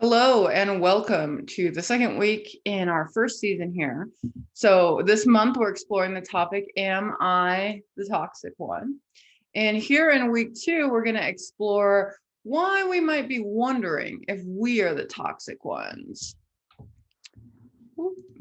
Hello and welcome to the second week in our first season here. So this month we're exploring the topic, Am I the Toxic One? And here in week two, we're going to explore why we might be wondering if we are the toxic ones.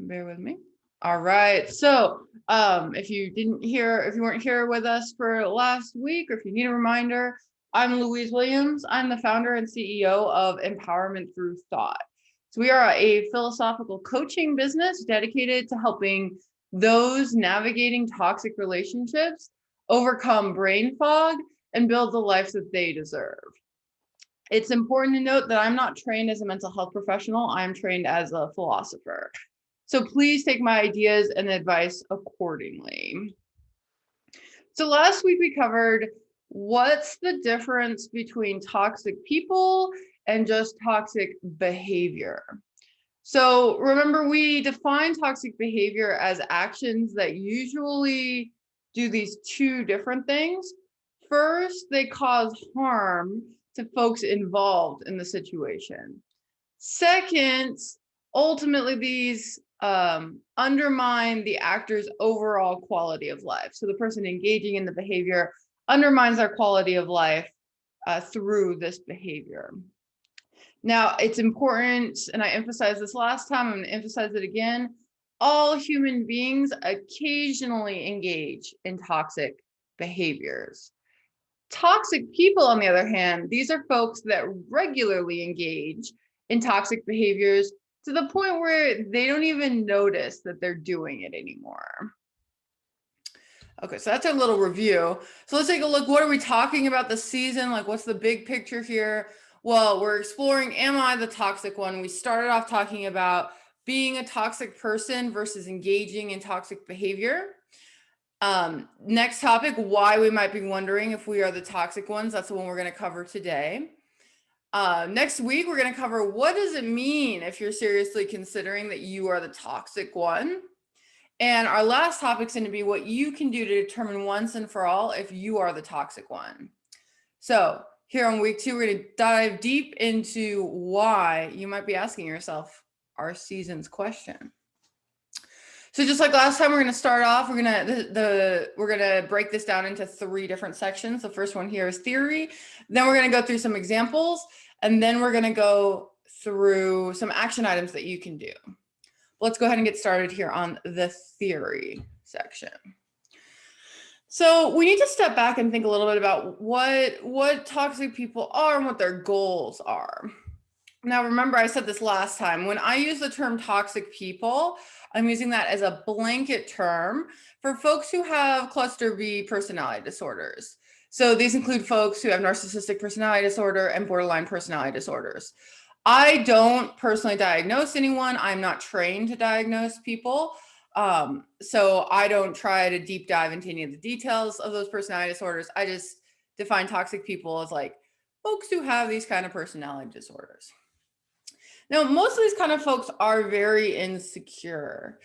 Bear with me. All right. So if you weren't here with us for last week, or if you need a reminder, I'm Louise Williams. I'm the founder and CEO of Empowerment Through Thought. So we are a philosophical coaching business dedicated to helping those navigating toxic relationships overcome brain fog and build the lives that they deserve. It's important to note that I'm not trained as a mental health professional. I'm trained as a philosopher. So please take my ideas and advice accordingly. So last week we covered what's the difference between toxic people and just toxic behavior. So remember, we define toxic behavior as actions that usually do these two different things. First, they cause harm to folks involved in the situation. Second, ultimately, these undermine the actor's overall quality of life. So the person engaging in the behavior undermines their quality of life through this behavior. Now, it's important, and I emphasized this last time, I'm going to emphasize it again. All human beings occasionally engage in toxic behaviors. Toxic people, on the other hand, these are folks that regularly engage in toxic behaviors to the point where they don't even notice that they're doing it anymore. Okay, so that's a little review. So let's take a look. What are we talking about this season? Like, what's the big picture here? Well, we're exploring, am I the toxic one? We started off talking about being a toxic person versus engaging in toxic behavior. Next topic, why we might be wondering if we are the toxic ones. That's the one we're going to cover today. Next week, we're going to cover what does it mean if you're seriously considering that you are the toxic one. And our last topic is going to be what you can do to determine once and for all if you are the toxic one. So here on week two, we're going to dive deep into why you might be asking yourself our season's question. So just like last time, we're going to start off, we're going to break this down into three different sections. The first one here is theory. Then we're going to go through some examples, and then we're going to go through some action items that you can do. Let's go ahead and get started here on the theory section. So we need to step back and think a little bit about what toxic people are and what their goals are. Now, remember, I said this last time, when I use the term toxic people, I'm using that as a blanket term for folks who have cluster B personality disorders. So these include folks who have narcissistic personality disorder and borderline personality disorders. I don't personally diagnose anyone. I'm not trained to diagnose people. So I don't try to deep dive into any of the details of those personality disorders. I just define toxic people as like folks who have these kind of personality disorders. Now, most of these kind of folks are very insecure.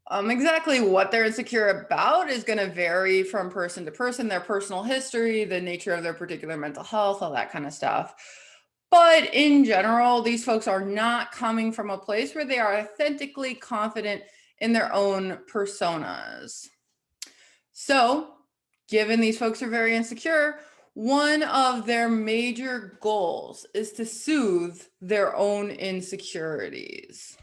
Exactly what they're insecure about is going to vary from person to person, their personal history, the nature of their particular mental health, all that kind of stuff. But in general, these folks are not coming from a place where they are authentically confident in their own personas. So, given these folks are very insecure, one of their major goals is to soothe their own insecurities.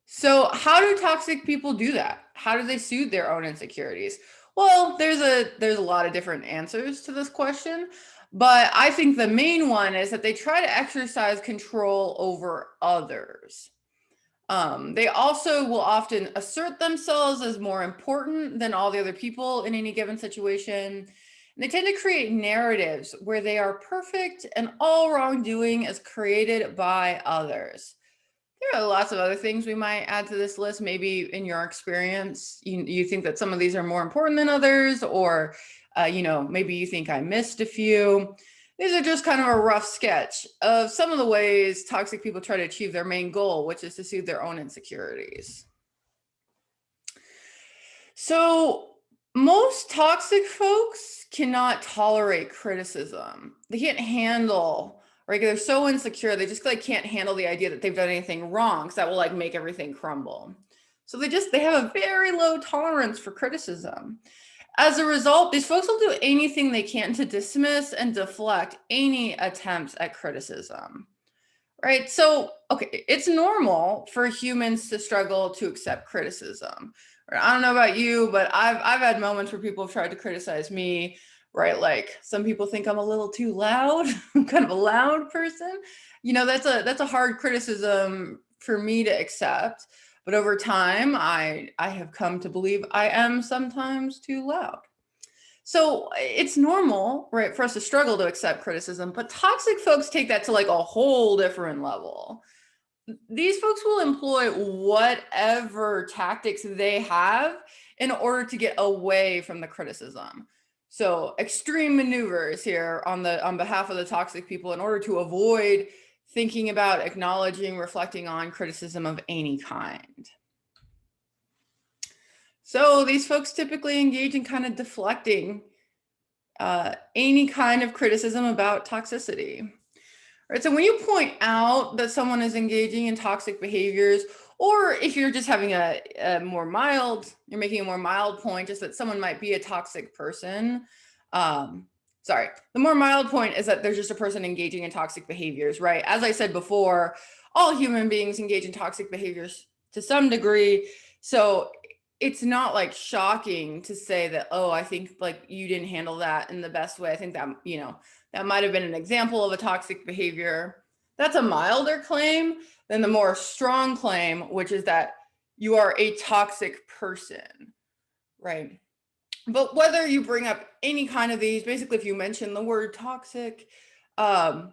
So how do toxic people do that? How do they soothe their own insecurities? Well, there's a lot of different answers to this question, but I think the main one is that they try to exercise control over others. They also will often assert themselves as more important than all the other people in any given situation. And they tend to create narratives where they are perfect and all wrongdoing is created by others. There are lots of other things we might add to this list. Maybe in your experience, you think that some of these are more important than others, or maybe you think I missed a few. These are just kind of a rough sketch of some of the ways toxic people try to achieve their main goal, which is to soothe their own insecurities. So most toxic folks cannot tolerate criticism. They can't handle right? They're so insecure, they just like can't handle the idea that they've done anything wrong, because that will like make everything crumble. So they have a very low tolerance for criticism. As a result, these folks will do anything they can to dismiss and deflect any attempts at criticism, right? So, okay, it's normal for humans to struggle to accept criticism. I don't know about you, but I've had moments where people have tried to criticize me, right? Like some people think I'm a little too loud. I'm kind of a loud person. That's a hard criticism for me to accept. But over time, I have come to believe I am sometimes too loud. So it's normal, right, for us to struggle to accept criticism, but toxic folks take that to like a whole different level. These folks will employ whatever tactics they have in order to get away from the criticism. So extreme maneuvers here on behalf of the toxic people in order to avoid thinking about, acknowledging, reflecting on criticism of any kind. So these folks typically engage in kind of deflecting any kind of criticism about toxicity. Right, so when you point out that someone is engaging in toxic behaviors, or if you're just having you're making a more mild point, just that someone might be a toxic person. The more mild point is that there's just a person engaging in toxic behaviors, right? As I said before, all human beings engage in toxic behaviors to some degree. So it's not like shocking to say that, oh, I think like you didn't handle that in the best way. I think that, that might have been an example of a toxic behavior. That's a milder claim than the more strong claim, which is that you are a toxic person, right? But whether you bring up any kind of these, basically if you mention the word toxic, a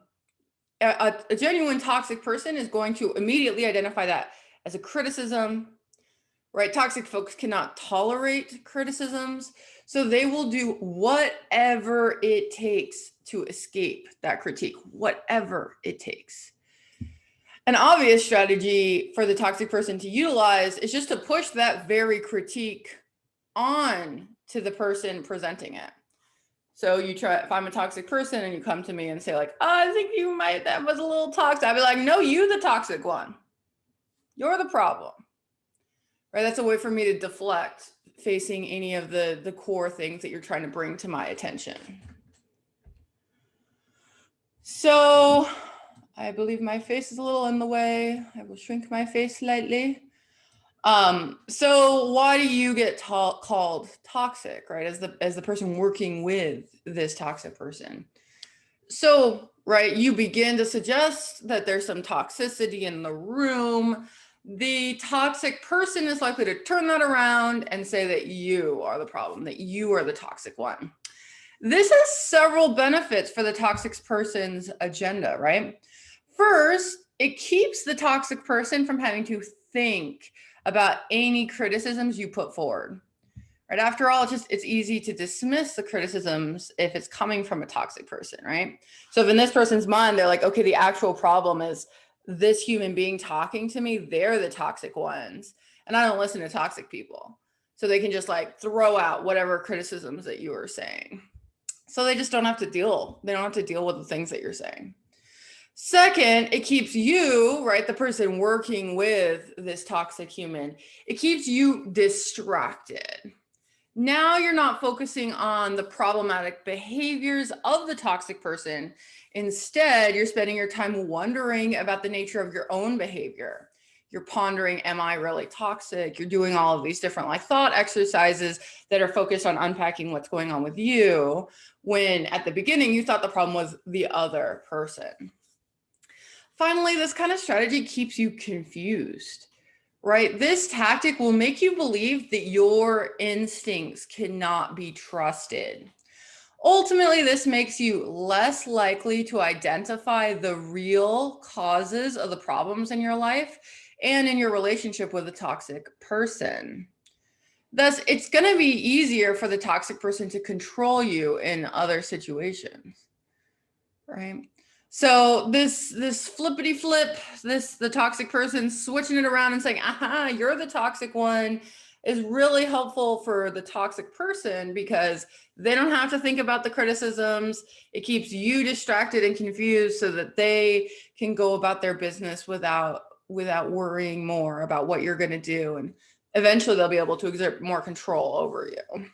genuine toxic person is going to immediately identify that as a criticism, right? Toxic folks cannot tolerate criticisms, so they will do whatever it takes to escape that critique, whatever it takes. An obvious strategy for the toxic person to utilize is just to push that very critique on to the person presenting it. So if I'm a toxic person and you come to me and say like, oh, I think that was a little toxic. I'd be like, no, you the toxic one. You're the problem. Right? That's a way for me to deflect facing any of the core things that you're trying to bring to my attention. So I believe my face is a little in the way. I will shrink my face slightly. So why do you get called toxic, right? As the person working with this toxic person. So, right, you begin to suggest that there's some toxicity in the room. The toxic person is likely to turn that around and say that you are the problem, that you are the toxic one. This has several benefits for the toxic person's agenda, right? First, it keeps the toxic person from having to think about any criticisms you put forward. Right? After all, it's easy to dismiss the criticisms if it's coming from a toxic person, right? So if in this person's mind, they're like, okay, the actual problem is this human being talking to me, they're the toxic ones. And I don't listen to toxic people. So they can just like throw out whatever criticisms that you are saying. So they just don't have to deal with the things that you're saying. Second, it keeps you, right, the person working with this toxic human, it keeps you distracted. Now you're not focusing on the problematic behaviors of the toxic person. Instead, you're spending your time wondering about the nature of your own behavior. You're pondering, am I really toxic? You're doing all of these different like thought exercises that are focused on unpacking what's going on with you, when at the beginning you thought the problem was the other person. Finally, this kind of strategy keeps you confused. Right? This tactic will make you believe that your instincts cannot be trusted. Ultimately, this makes you less likely to identify the real causes of the problems in your life and in your relationship with a toxic person. Thus, it's going to be easier for the toxic person to control you in other situations, right? So this flippity flip, the toxic person switching it around and saying, aha, you're the toxic one. is really helpful for the toxic person because they don't have to think about the criticisms. It keeps you distracted and confused so that they can go about their business without worrying more about what you're going to do. And eventually they'll be able to exert more control over you.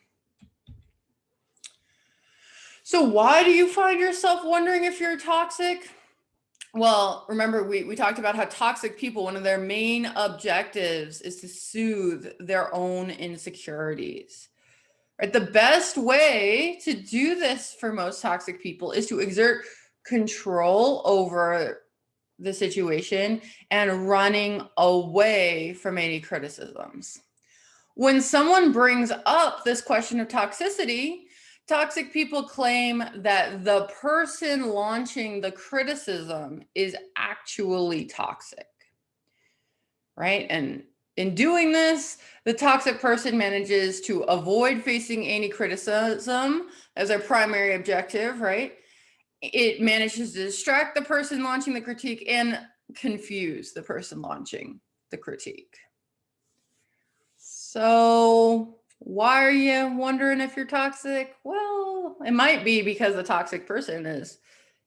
So why do you find yourself wondering if you're toxic? Well, remember, we talked about how toxic people, one of their main objectives is to soothe their own insecurities. Right? The best way to do this for most toxic people is to exert control over the situation and running away from any criticisms. When someone brings up this question of toxicity, toxic people claim that the person launching the criticism is actually toxic, right? And in doing this, the toxic person manages to avoid facing any criticism as their primary objective, right? It manages to distract the person launching the critique and confuse the person launching the critique. So why are you wondering if you're toxic? Well, it might be because the toxic person is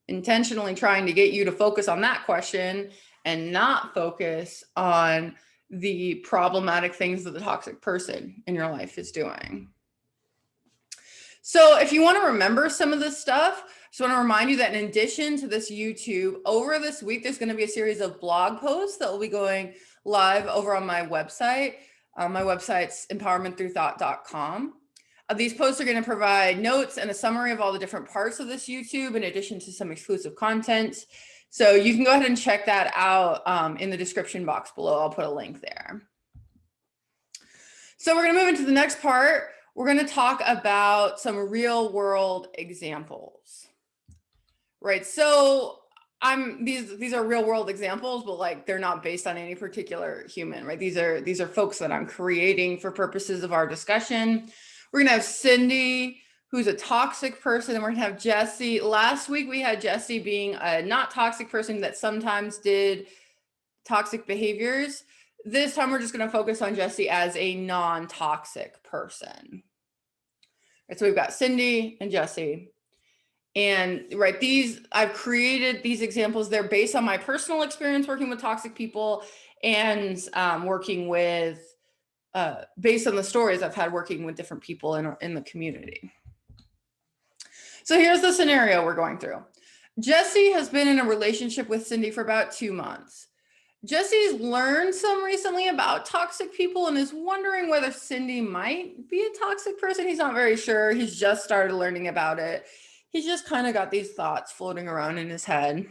intentionally trying to get you to focus on that question and not focus on the problematic things that the toxic person in your life is doing. So if you want to remember some of this stuff, I just want to remind you that in addition to this YouTube, over this week, there's going to be a series of blog posts that will be going live over on my website. My website's empowermentthroughthought.com. These posts are going to provide notes and a summary of all the different parts of this YouTube, in addition to some exclusive content. So you can go ahead and check that out in the description box below. I'll put a link there. So we're going to move into the next part. We're going to talk about some real world examples, right? So these are real world examples, but like they're not based on any particular human, right? These are folks that I'm creating for purposes of our discussion. We're going to have Cindy, who's a toxic person, and we're going to have Jesse. Last week we had Jesse being a not toxic person that sometimes did toxic behaviors. This time we're just going to focus on Jesse as a non-toxic person. Right, so we've got Cindy and Jesse. And right, I've created these examples. They're based on my personal experience working with toxic people and working with, based on the stories I've had working with different people in the community. So here's the scenario we're going through. Jesse has been in a relationship with Cindy for about 2 months. Jesse's learned some recently about toxic people and is wondering whether Cindy might be a toxic person. He's not very sure. He's just started learning about it. He's just kind of got these thoughts floating around in his head.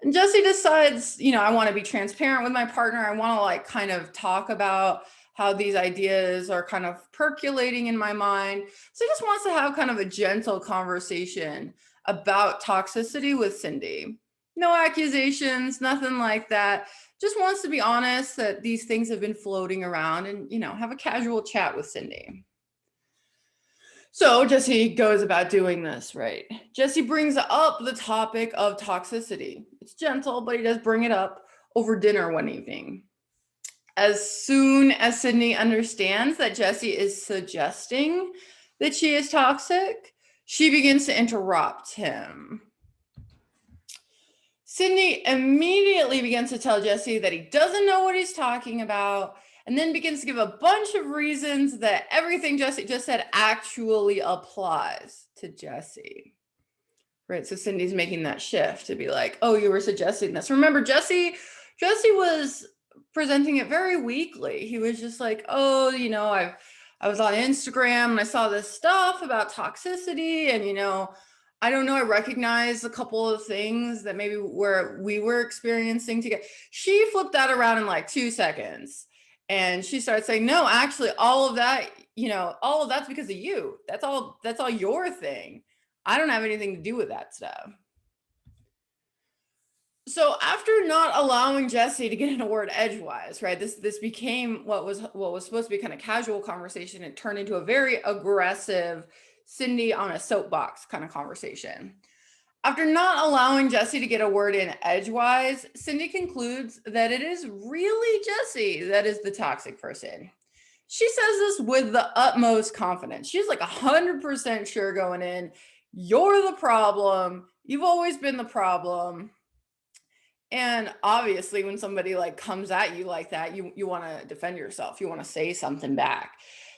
And Jesse decides, I want to be transparent with my partner. I want to like kind of talk about how these ideas are kind of percolating in my mind. So he just wants to have kind of a gentle conversation about toxicity with Cindy. No accusations, nothing like that. Just wants to be honest that these things have been floating around and, have a casual chat with Cindy. So Jesse goes about doing this, right? Jesse brings up the topic of toxicity. It's gentle, but he does bring it up over dinner one evening. As soon as Cindy understands that Jesse is suggesting that she is toxic, she begins to interrupt him. Cindy immediately begins to tell Jesse that he doesn't know what he's talking about, and then begins to give a bunch of reasons that everything Jesse just said actually applies to Jesse. Right, so Cindy's making that shift to be like, oh, you were suggesting this. Remember, Jesse was presenting it very weakly. He was just like, oh, I was on Instagram and I saw this stuff about toxicity, and I don't know, I recognize a couple of things that maybe we were experiencing together. She flipped that around in like 2 seconds. And she started saying, no, actually, all of that, all of that's because of you. That's all your thing. I don't have anything to do with that stuff. So after not allowing Jesse to get in a word edgewise, right? This became what was supposed to be kind of casual conversation. It turned into a very aggressive Cindy on a soapbox kind of conversation. After not allowing Jesse to get a word in edgewise, Cindy concludes that it is really Jesse that is the toxic person. She says this with the utmost confidence. She's like 100% sure going in. You're the problem. You've always been the problem. And obviously, when somebody like comes at you like that, you want to defend yourself. You want to say something back.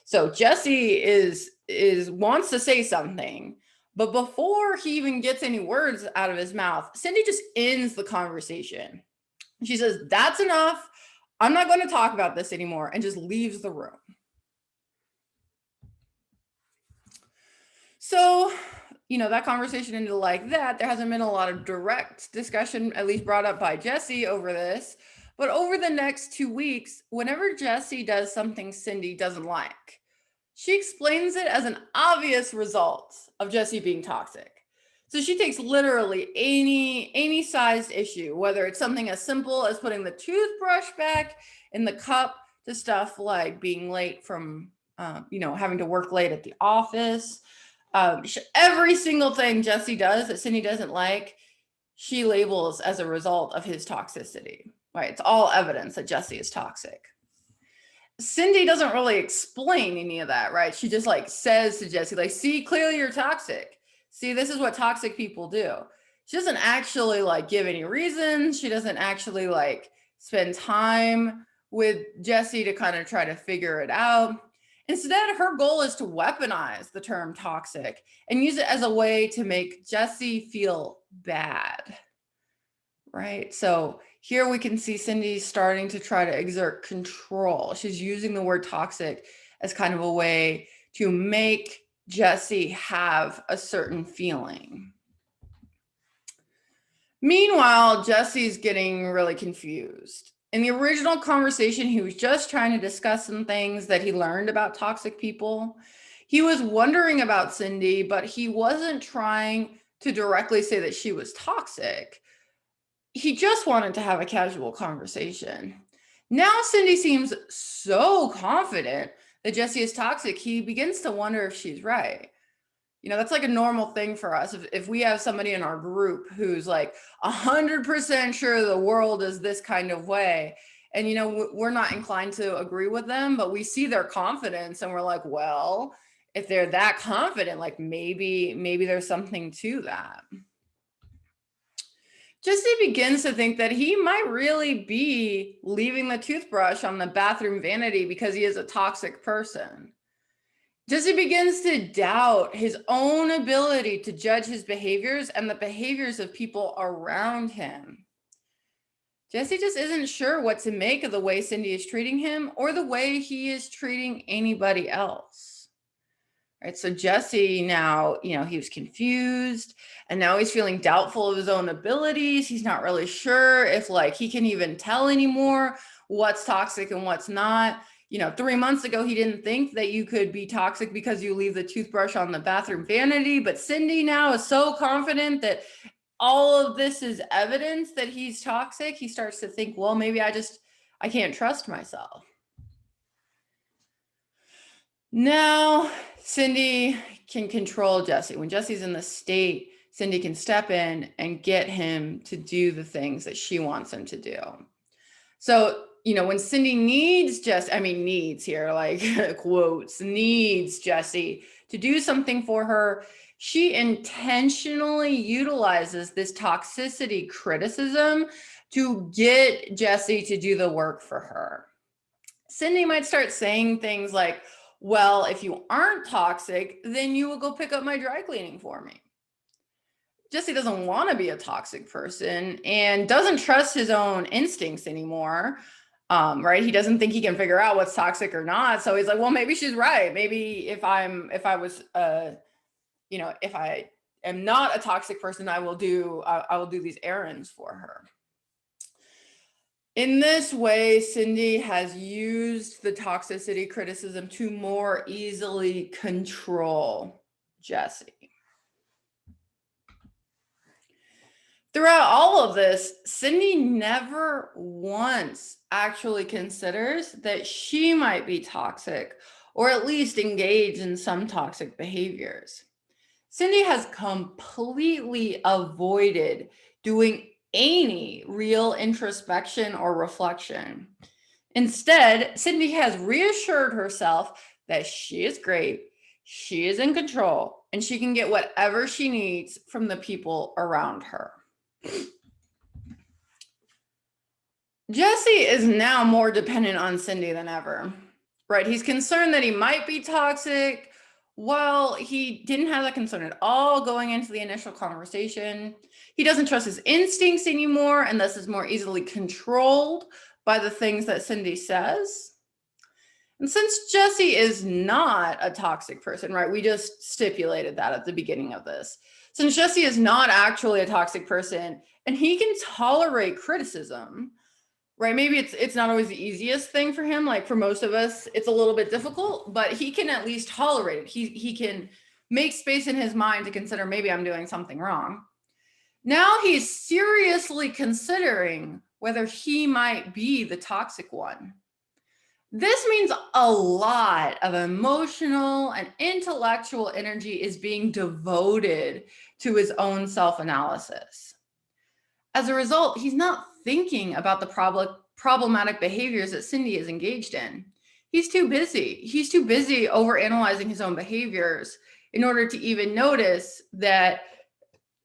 So Jesse is wants to say something, but before he even gets any words out of his mouth, Cindy just ends the conversation. She says, "That's enough. I'm not going to talk about this anymore," and just leaves the room. So, that conversation ended like that. There hasn't been a lot of direct discussion, at least brought up by Jesse over this. But over the next 2 weeks, whenever Jesse does something Cindy doesn't like, she explains it as an obvious result of Jesse being toxic. So she takes literally any sized issue, whether it's something as simple as putting the toothbrush back in the cup to stuff like being late from, having to work late at the office. Every single thing Jesse does that Cindy doesn't like, she labels as a result of his toxicity, right? It's all evidence that Jesse is toxic. Cindy doesn't really explain any of that, right? She just like says to Jesse, like, see, clearly you're toxic. See, this is what toxic people do. She doesn't actually like give any reasons. She doesn't actually like spend time with Jesse to kind of try to figure it out. Instead, her goal is to weaponize the term toxic and use it as a way to make Jesse feel bad, right? So here we can see Cindy starting to try to exert control. She's using the word toxic as kind of a way to make Jesse have a certain feeling. Meanwhile, Jesse's getting really confused. In the original conversation, he was just trying to discuss some things that he learned about toxic people. He was wondering about Cindy, but he wasn't trying to directly say that she was toxic. He just wanted to have a casual conversation. Now Cindy seems so confident that Jesse is toxic, he begins to wonder if she's right. That's like a normal thing for us. If we have somebody in our group who's like 100% sure the world is this kind of way, and we're not inclined to agree with them, but we see their confidence and we're like, well, if they're that confident, like maybe there's something to that. Jesse begins to think that he might really be leaving the toothbrush on the bathroom vanity because he is a toxic person. Jesse begins to doubt his own ability to judge his behaviors and the behaviors of people around him. Jesse just isn't sure what to make of the way Cindy is treating him or the way he is treating anybody else. Right? So Jesse now, he was confused and now he's feeling doubtful of his own abilities. He's not really sure if like he can even tell anymore what's toxic and what's not. 3 months ago, he didn't think that you could be toxic because you leave the toothbrush on the bathroom vanity. But Cindy now is so confident that all of this is evidence that he's toxic. He starts to think, well, maybe I can't trust myself. Now, Cindy can control Jesse. When Jesse's in the state, Cindy can step in and get him to do the things that she wants him to do. So, when Cindy needs Jesse, needs here, like quotes, needs Jesse to do something for her, she intentionally utilizes this toxicity criticism to get Jesse to do the work for her. Cindy might start saying things like, well, if you aren't toxic, then you will go pick up my dry cleaning for me. Jesse doesn't want to be a toxic person and doesn't trust his own instincts anymore. Right? He doesn't think he can figure out what's toxic or not. So he's like, well, maybe she's right. Maybe if I am not a toxic person, I will do these errands for her. In this way, Cindy has used the toxicity criticism to more easily control Jesse. Throughout all of this, Cindy never once actually considers that she might be toxic or at least engage in some toxic behaviors. Cindy has completely avoided doing any real introspection or reflection. Instead, Cindy has reassured herself that she is great, she is in control, and she can get whatever she needs from the people around her. Jesse is now more dependent on Cindy than ever, right? He's concerned that he might be toxic. Well, he didn't have that concern at all going into the initial conversation. He doesn't trust his instincts anymore, and thus is more easily controlled by the things that Cindy says. And since Jesse is not a toxic person, right? We just stipulated that at the beginning of this. Since Jesse is not actually a toxic person and he can tolerate criticism, right? Maybe it's not always the easiest thing for him. Like for most of us, it's a little bit difficult, but he can at least tolerate it. He can make space in his mind to consider maybe I'm doing something wrong. Now he's seriously considering whether he might be the toxic one. This means a lot of emotional and intellectual energy is being devoted to his own self-analysis. As a result, he's not thinking about the problematic behaviors that Cindy is engaged in. He's too busy. He's too busy overanalyzing his own behaviors in order to even notice that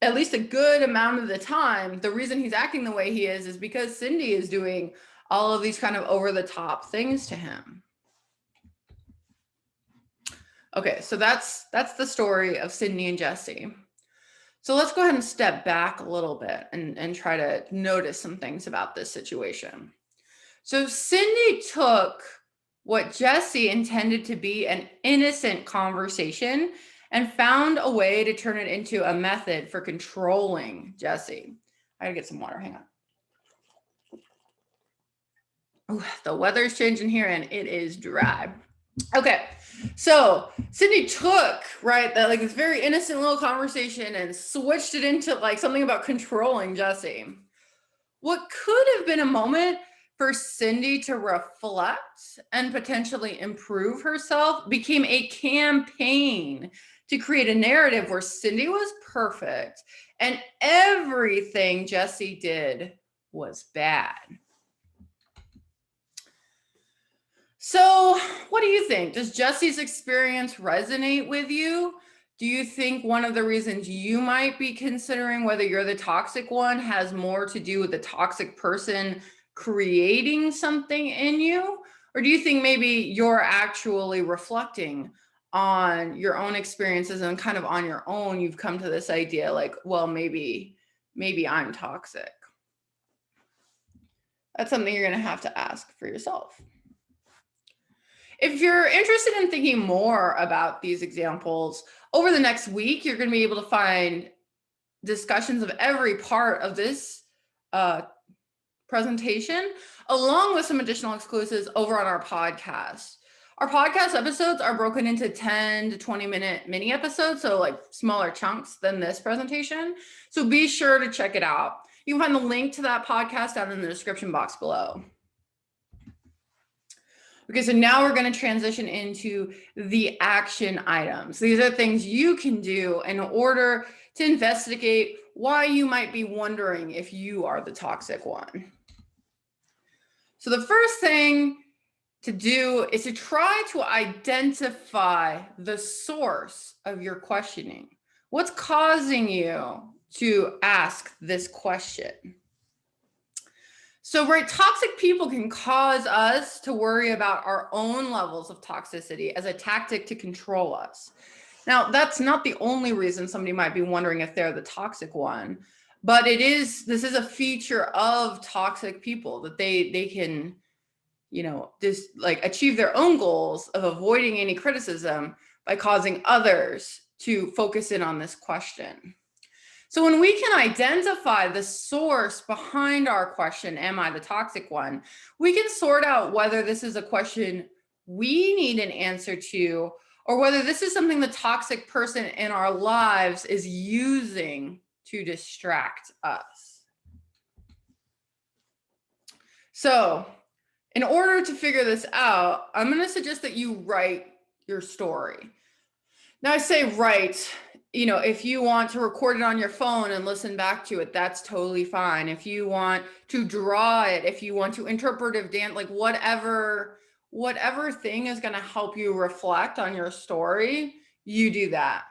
at least a good amount of the time, the reason he's acting the way he is because Cindy is doing all of these kind of over the top things to him. Okay, so that's the story of Cindy and Jesse. So let's go ahead and step back a little bit and try to notice some things about this situation. So Cindy took what Jesse intended to be an innocent conversation and found a way to turn it into a method for controlling Jesse. I gotta get some water, hang on. Ooh, the weather's changing here and it is dry. Okay, so Cindy took, right, that like this very innocent little conversation and switched it into like something about controlling Jesse. What could have been a moment for Cindy to reflect and potentially improve herself became a campaign to create a narrative where Cindy was perfect and everything Jesse did was bad. So what do you think? Does Jesse's experience resonate with you? Do you think one of the reasons you might be considering whether you're the toxic one has more to do with the toxic person creating something in you? Or do you think maybe you're actually reflecting on your own experiences and kind of on your own, you've come to this idea like, well, maybe I'm toxic? That's something you're going to have to ask for yourself. If you're interested in thinking more about these examples, over the next week, you're going to be able to find discussions of every part of this presentation, along with some additional exclusives over on our podcast. Our podcast episodes are broken into 10 to 20 minute mini episodes, so like smaller chunks than this presentation. So be sure to check it out. You can find the link to that podcast down in the description box below. Okay, so now we're going to transition into the action items. These are things you can do in order to investigate why you might be wondering if you are the toxic one. So the first thing to do is to try to identify the source of your questioning. What's causing you to ask this question? So, right, toxic people can cause us to worry about our own levels of toxicity as a tactic to control us. Now, that's not the only reason somebody might be wondering if they're the toxic one, but this is a feature of toxic people that they can, just like achieve their own goals of avoiding any criticism by causing others to focus in on this question. So when we can identify the source behind our question, am I the toxic one? We can sort out whether this is a question we need an answer to, or whether this is something the toxic person in our lives is using to distract us. So in order to figure this out, I'm going to suggest that you write your story. Now I say write you know, if you want to record it on your phone and listen back to it, that's totally fine. If you want to draw it, if you want to interpretive dance, like whatever thing is going to help you reflect on your story, you do that.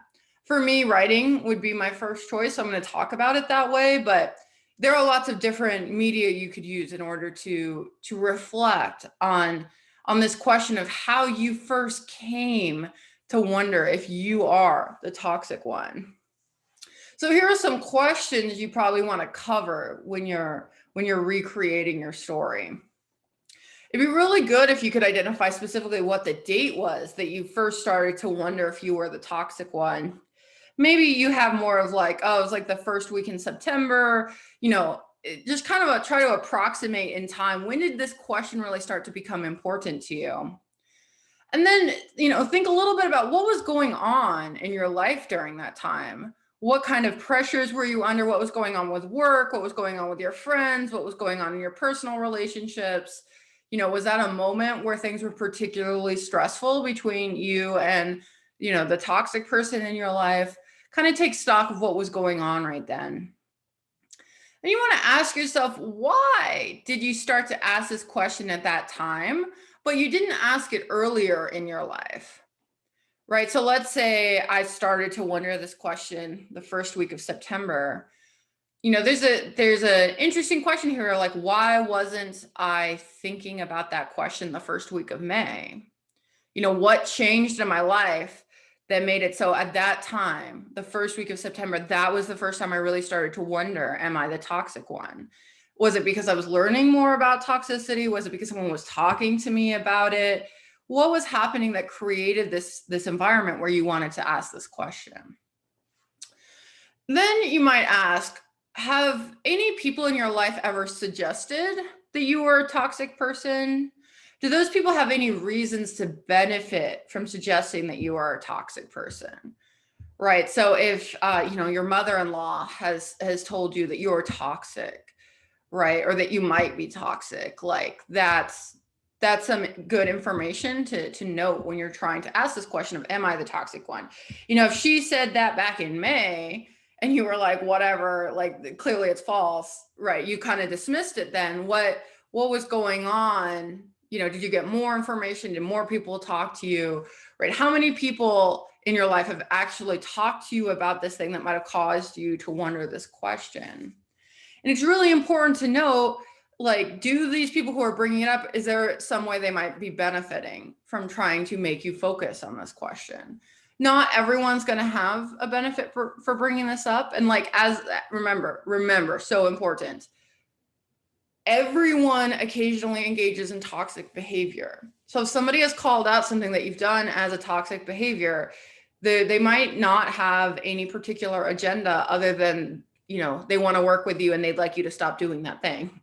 For me, writing would be my first choice. So I'm going to talk about it that way, but there are lots of different media you could use in order to reflect on this question of how you first came to wonder if you are the toxic one. So here are some questions you probably want to cover when you're recreating your story. It'd be really good if you could identify specifically what the date was that you first started to wonder if you were the toxic one. Maybe you have more of like, oh, it was like the first week in September, you know, just kind of try to approximate in time. When did this question really start to become important to you? And then, you know, think a little bit about what was going on in your life during that time. What kind of pressures were you under? What was going on with work? What was going on with your friends? What was going on in your personal relationships? You know, was that a moment where things were particularly stressful between you and, you know, the toxic person in your life? Kind of take stock of what was going on right then. And you want to ask yourself, why did you start to ask this question at that time, but you didn't ask it earlier in your life? Right? So let's say I started to wonder this question the first week of September. You know, there's an interesting question here, like, why wasn't I thinking about that question the first week of May? You know, what changed in my life that made it so at that time, the first week of September, that was the first time I really started to wonder, am I the toxic one? Was it because I was learning more about toxicity? Was it because someone was talking to me about it? What was happening that created this environment where you wanted to ask this question? Then you might ask, have any people in your life ever suggested that you were a toxic person? Do those people have any reasons to benefit from suggesting that you are a toxic person? Right. So if you know, your mother-in-law has told you that you're toxic, right, or that you might be toxic, like that's some good information to note when you're trying to ask this question of, am I the toxic one? You know, if she said that back in May and you were like, whatever, like clearly it's false, right? You kind of dismissed it. Then what was going on? You know, did you get more information? Did more people talk to you? Right? How many people in your life have actually talked to you about this thing that might have caused you to wonder this question? And it's really important to know, like, do these people who are bringing it up, is there some way they might be benefiting from trying to make you focus on this question? Not everyone's going to have a benefit for bringing this up. And like, remember, so important. Everyone occasionally engages in toxic behavior. So if somebody has called out something that you've done as a toxic behavior, they might not have any particular agenda other than, you know, they want to work with you and they'd like you to stop doing that thing,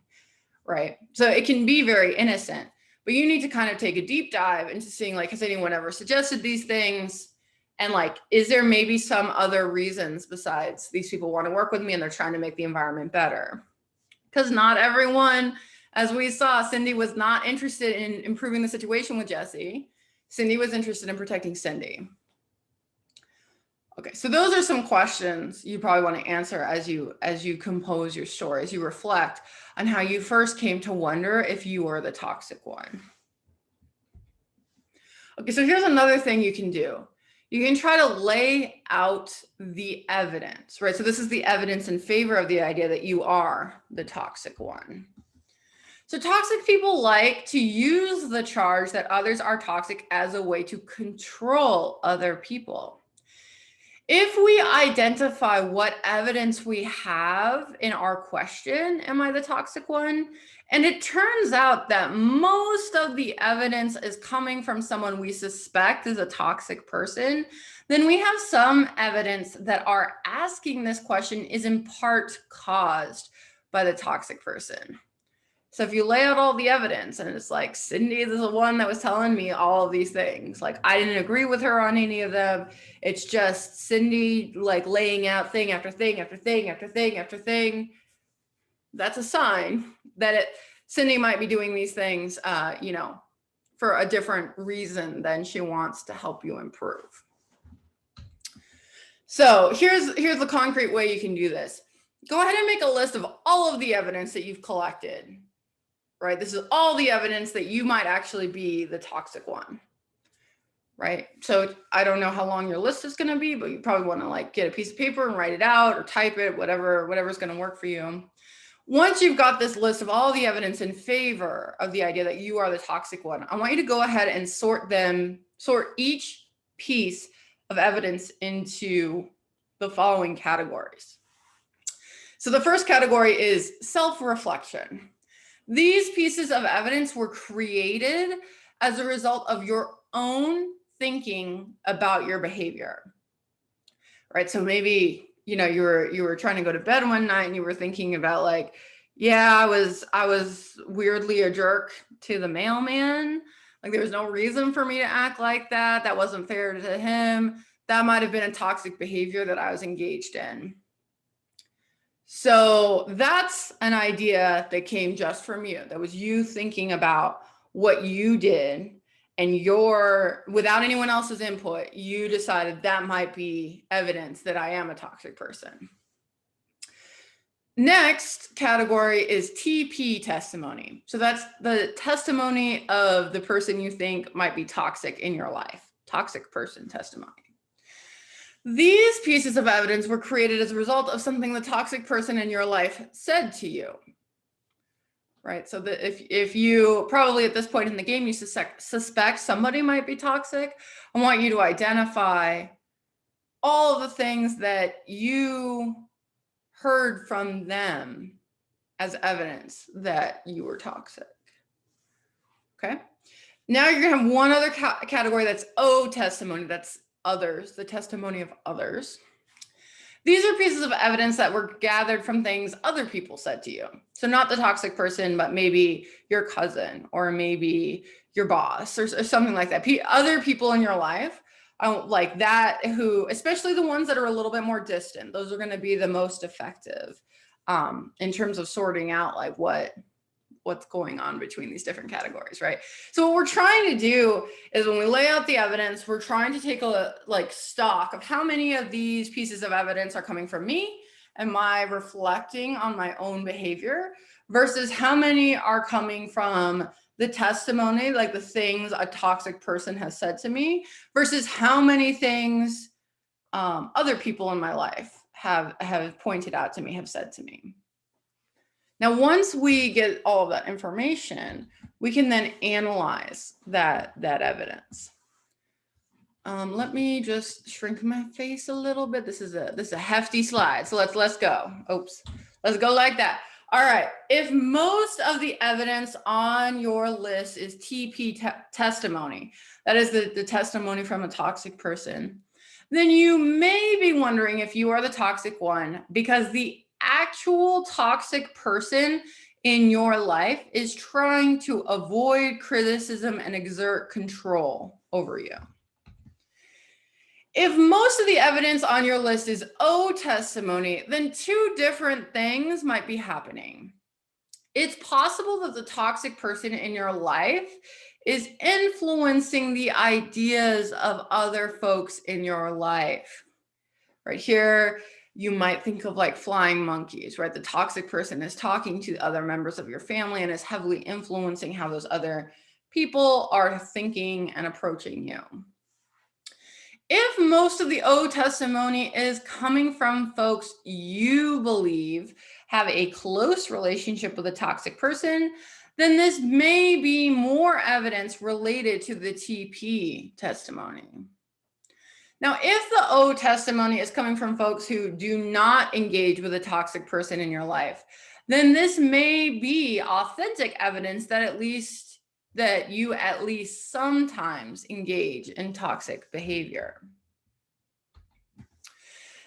right? So it can be very innocent, but you need to kind of take a deep dive into seeing, like, has anyone ever suggested these things? And like, is there maybe some other reasons besides these people want to work with me and they're trying to make the environment better? Because not everyone, as we saw, Cindy was not interested in improving the situation with Jesse. Cindy was interested in protecting Cindy. Okay, so those are some questions you probably want to answer as you compose your story, as you reflect on how you first came to wonder if you were the toxic one. Okay, so here's another thing you can do. You can try to lay out the evidence, right? So this is the evidence in favor of the idea that you are the toxic one. So toxic people like to use the charge that others are toxic as a way to control other people. If we identify what evidence we have in our question, am I the toxic one? And it turns out that most of the evidence is coming from someone we suspect is a toxic person, then we have some evidence that our asking this question is in part caused by the toxic person. So if you lay out all the evidence and it's like, Cindy is the one that was telling me all of these things, like I didn't agree with her on any of them. It's just Cindy like laying out thing after thing after thing after thing after thing. That's a sign that Cindy might be doing these things, you know, for a different reason than she wants to help you improve. So here's the concrete way you can do this. Go ahead and make a list of all of the evidence that you've collected, right? This is all the evidence that you might actually be the toxic one, right? So I don't know how long your list is going to be, but you probably want to like get a piece of paper and write it out or type it, whatever's going to work for you. Once you've got this list of all the evidence in favor of the idea that you are the toxic one, I want you to go ahead and sort each piece of evidence into the following categories. So the first category is self-reflection. These pieces of evidence were created as a result of your own thinking about your behavior, right? So maybe, you know, you were trying to go to bed one night and you were thinking about like, yeah, I was weirdly a jerk to the mailman. Like there was no reason for me to act like that. That wasn't fair to him. That might have been a toxic behavior that I was engaged in. So that's an idea that came just from you. That was you thinking about what you did, and without anyone else's input, you decided that might be evidence that I am a toxic person. Next category is TP testimony. So that's the testimony of the person you think might be toxic in your life, toxic person testimony. These pieces of evidence were created as a result of something the toxic person in your life said to you, right? So that if you probably at this point in the game, you suspect somebody might be toxic, I want you to identify all of the things that you heard from them as evidence that you were toxic. Okay. Now you're gonna have one other category that's O testimony. That's others, the testimony of others. These are pieces of evidence that were gathered from things other people said to you. So not the toxic person, but maybe your cousin or maybe your boss or something like that. Other people in your life like that, who, especially the ones that are a little bit more distant, those are going to be the most effective in terms of sorting out like what's going on between these different categories, right? So what we're trying to do is when we lay out the evidence, we're trying to take a stock of how many of these pieces of evidence are coming from me and my reflecting on my own behavior versus how many are coming from the testimony, like the things a toxic person has said to me versus how many things other people in my life have pointed out to me, have said to me. Now, once we get all of that information, we can then analyze that evidence. Let me just shrink my face a little bit. This is a hefty slide, so let's go. Oops, let's go like that. All right. If most of the evidence on your list is TP testimony, that is the testimony from a toxic person, then you may be wondering if you are the toxic one because the actual toxic person in your life is trying to avoid criticism and exert control over you. If most of the evidence on your list is O testimony, then two different things might be happening. It's possible that the toxic person in your life is influencing the ideas of other folks in your life. Right here, you might think of like flying monkeys, right? The toxic person is talking to other members of your family and is heavily influencing how those other people are thinking and approaching you. If most of the O testimony is coming from folks you believe have a close relationship with a toxic person, then this may be more evidence related to the TP testimony. Now, if the O testimony is coming from folks who do not engage with a toxic person in your life, then this may be authentic evidence that you at least sometimes engage in toxic behavior.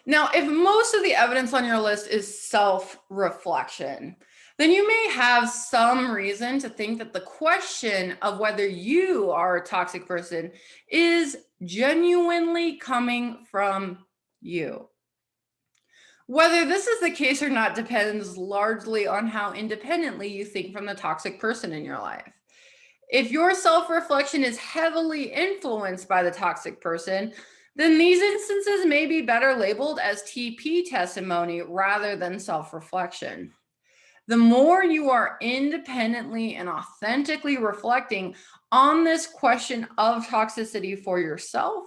Now, if most of the evidence on your list is self-reflection, then you may have some reason to think that the question of whether you are a toxic person is genuinely coming from you. Whether this is the case or not depends largely on how independently you think from the toxic person in your life. If your self-reflection is heavily influenced by the toxic person, then these instances may be better labeled as TP testimony rather than self-reflection. The more you are independently and authentically reflecting on this question of toxicity for yourself,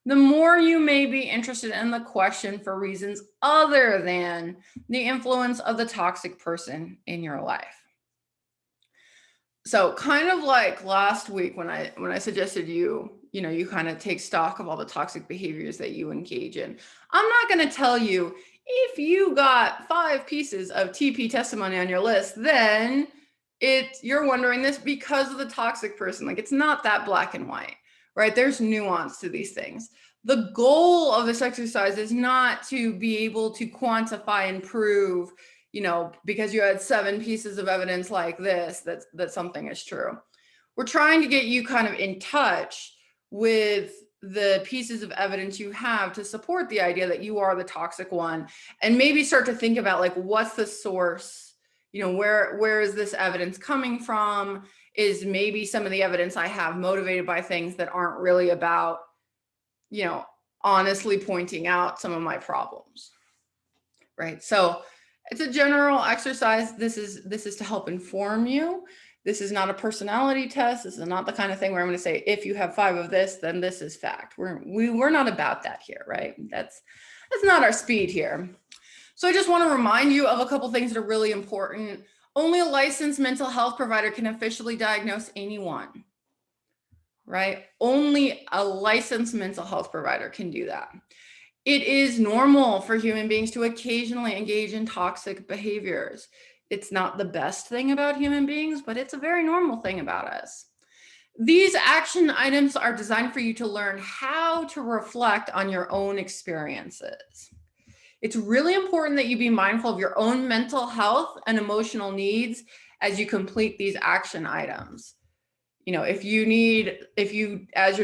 the more you may be interested in the question for reasons other than the influence of the toxic person in your life. So kind of like last week when I suggested you kind of take stock of all the toxic behaviors that you engage in. I'm not going to tell you if you got 5 pieces of TP testimony on your list, then you're wondering this because of the toxic person. Like, it's not that black and white, right? There's nuance to these things. The goal of this exercise is not to be able to quantify and prove, because you had 7 pieces of evidence like this, that something is true. We're trying to get you kind of in touch with the pieces of evidence you have to support the idea that you are the toxic one, and maybe start to think about, like, what's the source? Where is this evidence coming from? Is maybe some of the evidence I have motivated by things that aren't really about, honestly pointing out some of my problems, right? So it's a general exercise. This is to help inform you. This is not a personality test. This is not the kind of thing where I'm going to say, if you have 5 of this, then this is fact. We're not about that here, right? That's not our speed here. So I just want to remind you of a couple things that are really important. Only a licensed mental health provider can officially diagnose anyone, right? Only a licensed mental health provider can do that. It is normal for human beings to occasionally engage in toxic behaviors. It's not the best thing about human beings, but it's a very normal thing about us. These action items are designed for you to learn how to reflect on your own experiences. It's really important that you be mindful of your own mental health and emotional needs as you complete these action items. As you're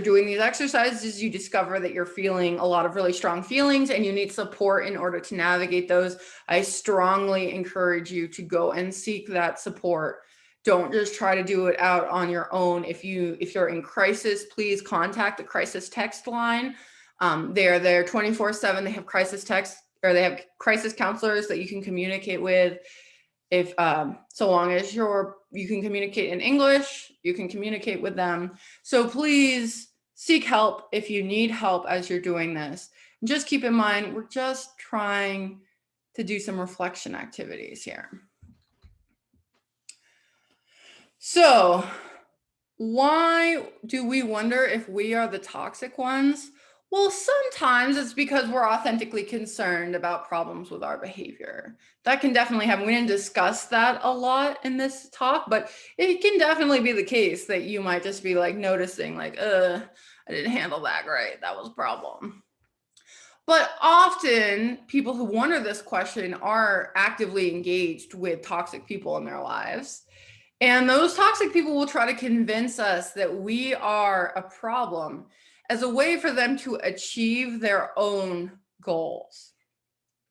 doing these exercises, you discover that you're feeling a lot of really strong feelings and you need support in order to navigate those, I strongly encourage you to go and seek that support. Don't just try to do it out on your own. If you're in crisis, please contact the crisis text line. They're there 24/7. They have crisis text, or they have crisis counselors that you can communicate with. If so long as you can communicate in English, you can communicate with them. So please seek help if you need help as you're doing this. And just keep in mind, we're just trying to do some reflection activities here. So why do we wonder if we are the toxic ones? Well, sometimes it's because we're authentically concerned about problems with our behavior. That can definitely happen. We didn't discuss that a lot in this talk, but it can definitely be the case that you might just be like noticing, like, I didn't handle that great. That was a problem. But often people who wonder this question are actively engaged with toxic people in their lives. And those toxic people will try to convince us that we are a problem as a way for them to achieve their own goals,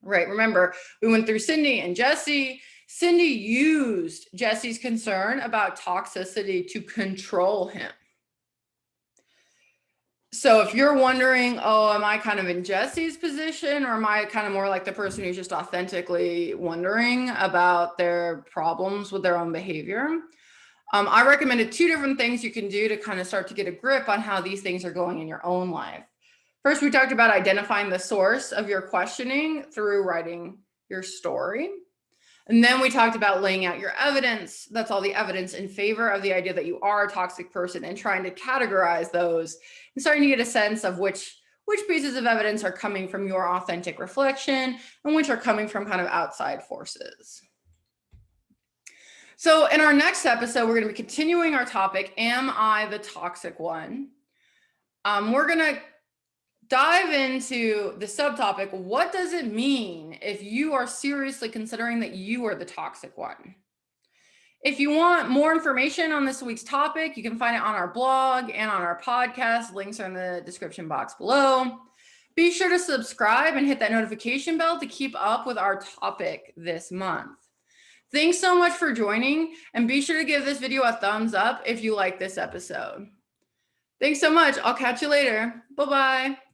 right? Remember, we went through Cindy and Jesse. Cindy used Jesse's concern about toxicity to control him. So if you're wondering, am I kind of in Jesse's position, or am I kind of more like the person who's just authentically wondering about their problems with their own behavior? I recommended 2 different things you can do to kind of start to get a grip on how these things are going in your own life. First, we talked about identifying the source of your questioning through writing your story. And then we talked about laying out your evidence. That's all the evidence in favor of the idea that you are a toxic person, and trying to categorize those and starting to get a sense of which pieces of evidence are coming from your authentic reflection and which are coming from kind of outside forces. So in our next episode, we're going to be continuing our topic, am I the toxic one? We're going to dive into the subtopic, what does it mean if you are seriously considering that you are the toxic one? If you want more information on this week's topic, you can find it on our blog and on our podcast. Links are in the description box below. Be sure to subscribe and hit that notification bell to keep up with our topic this month. Thanks so much for joining, and be sure to give this video a thumbs up if you like this episode. Thanks so much. I'll catch you later. Bye-bye.